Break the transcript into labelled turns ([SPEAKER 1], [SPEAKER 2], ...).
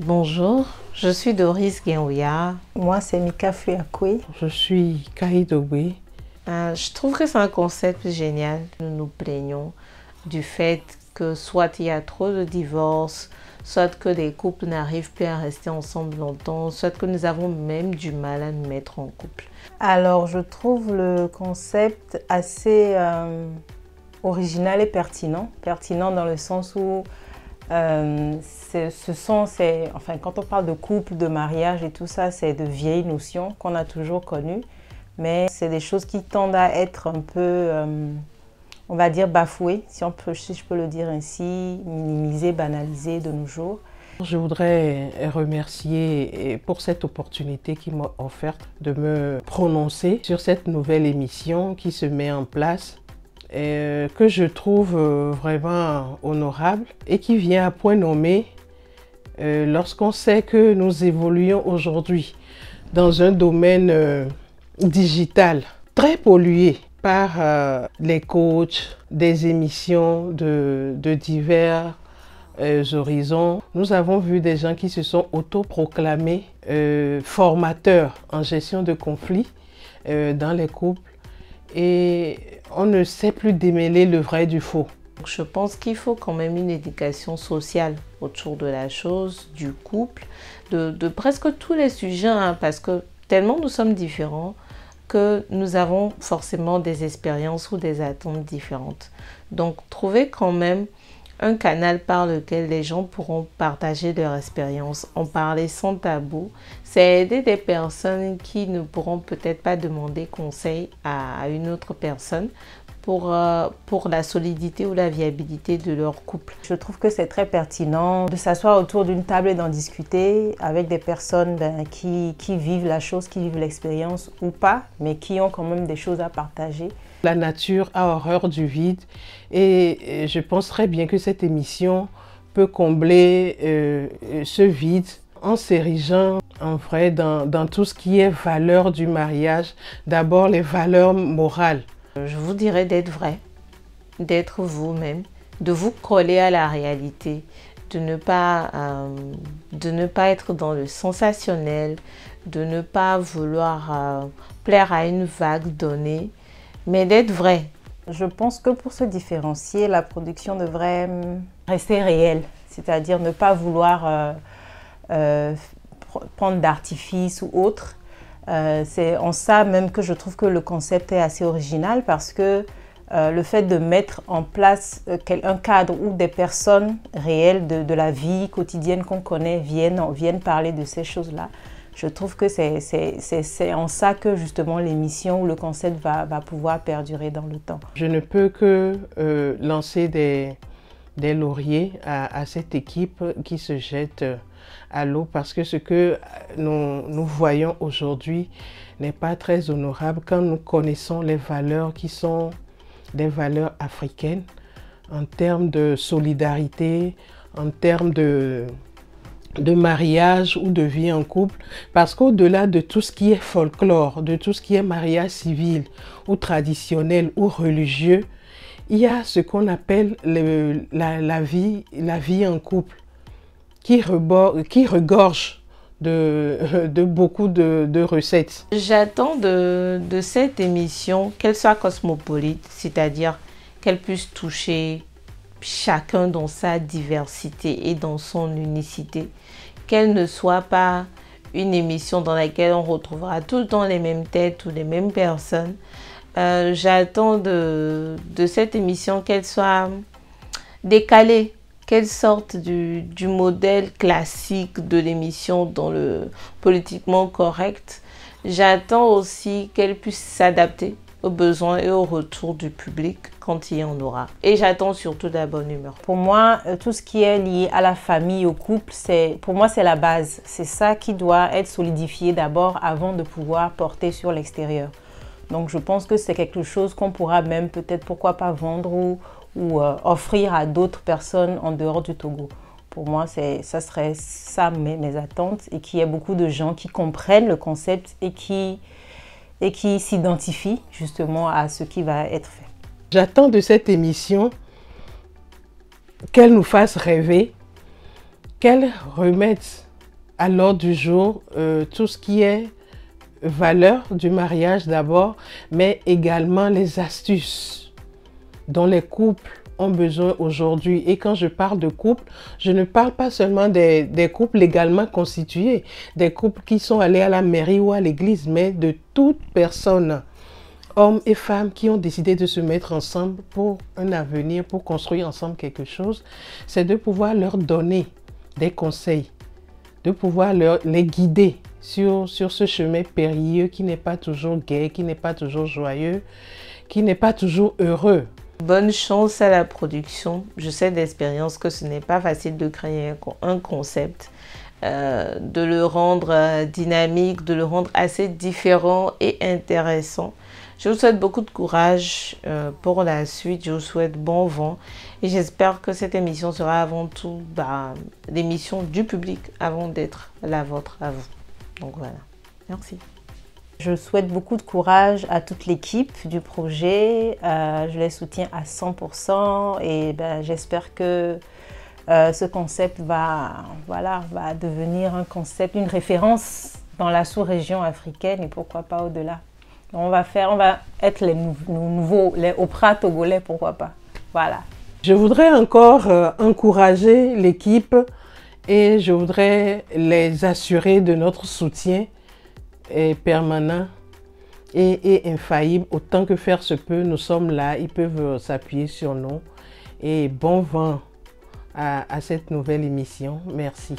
[SPEAKER 1] Bonjour, je suis Doris Guéouya.
[SPEAKER 2] Moi, c'est Mika Fuakwe.
[SPEAKER 3] Je suis Kaïdogwe.
[SPEAKER 1] Je trouve que c'est un concept génial. Nous nous plaignons du fait que soit il y a trop de divorces, soit que les couples n'arrivent plus à rester ensemble longtemps, soit que nous avons même du mal à nous mettre en couple.
[SPEAKER 2] Alors, je trouve le concept assez original et pertinent. Pertinent dans le sens où enfin, quand on parle de couple, de mariage et tout ça, c'est de vieilles notions qu'on a toujours connues. Mais c'est des choses qui tendent à être un peu, on va dire, bafouées, si je peux le dire ainsi, minimisées, banalisées de nos jours.
[SPEAKER 3] Je voudrais remercier pour cette opportunité qui m'a offerte de me prononcer sur cette nouvelle émission qui se met en place et que je trouve vraiment honorable et qui vient à point nommé lorsqu'on sait que nous évoluons aujourd'hui dans un domaine digital très pollué par les coachs, des émissions de divers horizons. Nous avons vu des gens qui se sont autoproclamés formateurs en gestion de conflits dans les couples et on ne sait plus démêler le vrai du faux.
[SPEAKER 1] Je pense qu'il faut quand même une éducation sociale autour de la chose, du couple, de presque tous les sujets, hein, parce que tellement nous sommes différents que nous avons forcément des expériences ou des attentes différentes. Donc, trouver quand même un canal par lequel les gens pourront partager leur expérience, en parler sans tabou, c'est aider des personnes qui ne pourront peut-être pas demander conseil à une autre personne pour la solidité ou la viabilité de leur couple.
[SPEAKER 2] Je trouve que c'est très pertinent de s'asseoir autour d'une table et d'en discuter avec des personnes qui vivent la chose, qui vivent l'expérience ou pas, mais qui ont quand même des choses à partager.
[SPEAKER 3] La nature a horreur du vide et je pense très bien que cette émission peut combler ce vide en s'érigeant en vrai dans tout ce qui est valeur du mariage, d'abord les valeurs morales.
[SPEAKER 1] Je vous dirais d'être vrai, d'être vous-même, de vous coller à la réalité, de ne pas être dans le sensationnel, de ne pas vouloir plaire à une vague donnée, mais d'être vrai.
[SPEAKER 2] Je pense que pour se différencier, la production devrait rester réelle, c'est-à-dire ne pas vouloir prendre d'artifice ou autre. C'est en ça même que je trouve que le concept est assez original parce que le fait de mettre en place un cadre où des personnes réelles de la vie quotidienne qu'on connaît viennent parler de ces choses-là, je trouve que c'est en ça que justement l'émission ou le concept va pouvoir perdurer dans le temps.
[SPEAKER 3] Je ne peux que lancer des lauriers à cette équipe qui se jette à l'eau parce que ce que nous voyons aujourd'hui n'est pas très honorable quand nous connaissons les valeurs qui sont des valeurs africaines en termes de solidarité, en termes de mariage ou de vie en couple, parce qu'au-delà de tout ce qui est folklore, de tout ce qui est mariage civil ou traditionnel ou religieux, il y a ce qu'on appelle la vie en couple qui regorge de beaucoup de recettes.
[SPEAKER 1] J'attends de cette émission qu'elle soit cosmopolite, c'est-à-dire qu'elle puisse toucher chacun dans sa diversité et dans son unicité, qu'elle ne soit pas une émission dans laquelle on retrouvera tout le temps les mêmes têtes ou les mêmes personnes. J'attends de cette émission qu'elle soit décalée, qu'elle sorte du modèle classique de l'émission dans le politiquement correct. J'attends aussi qu'elle puisse s'adapter aux besoins et aux retours du public quand il y en aura. Et j'attends surtout de la bonne humeur.
[SPEAKER 2] Pour moi, tout ce qui est lié à la famille, au couple, pour moi, c'est la base. C'est ça qui doit être solidifié d'abord avant de pouvoir porter sur l'extérieur. Donc, je pense que c'est quelque chose qu'on pourra même peut-être, pourquoi pas, vendre ou offrir à d'autres personnes en dehors du Togo. Pour moi, ça serait ça mes attentes et qu'il y ait beaucoup de gens qui comprennent le concept et qui s'identifient justement à ce qui va être fait.
[SPEAKER 3] J'attends de cette émission qu'elle nous fasse rêver, qu'elle remette à l'ordre du jour tout ce qui est valeur du mariage d'abord, mais également les astuces dont les couples ont besoin aujourd'hui. Et quand je parle de couple, je ne parle pas seulement des couples légalement constitués, des couples qui sont allés à la mairie ou à l'église, mais de toute personne, hommes et femmes qui ont décidé de se mettre ensemble pour un avenir, pour construire ensemble quelque chose. C'est de pouvoir leur donner des conseils, de pouvoir les guider sur ce chemin périlleux qui n'est pas toujours gai, qui n'est pas toujours joyeux, qui n'est pas toujours heureux.
[SPEAKER 1] Bonne chance à la production. Je sais d'expérience que ce n'est pas facile de créer un concept, de le rendre dynamique, de le rendre assez différent et intéressant. Je vous souhaite beaucoup de courage pour la suite. Je vous souhaite bon vent et j'espère que cette émission sera avant tout l'émission du public avant d'être la vôtre à vous. Donc voilà, merci.
[SPEAKER 2] Je souhaite beaucoup de courage à toute l'équipe du projet. Je les soutiens à 100% et j'espère que ce concept va devenir un concept, une référence dans la sous-région africaine et pourquoi pas au-delà. On va être les nouveaux, les Oprah togolais, pourquoi pas. Voilà.
[SPEAKER 3] Je voudrais encore encourager l'équipe et je voudrais les assurer de notre soutien permanent et infaillible. Autant que faire se peut, nous sommes là, ils peuvent s'appuyer sur nous. Et bon vent à cette nouvelle émission. Merci.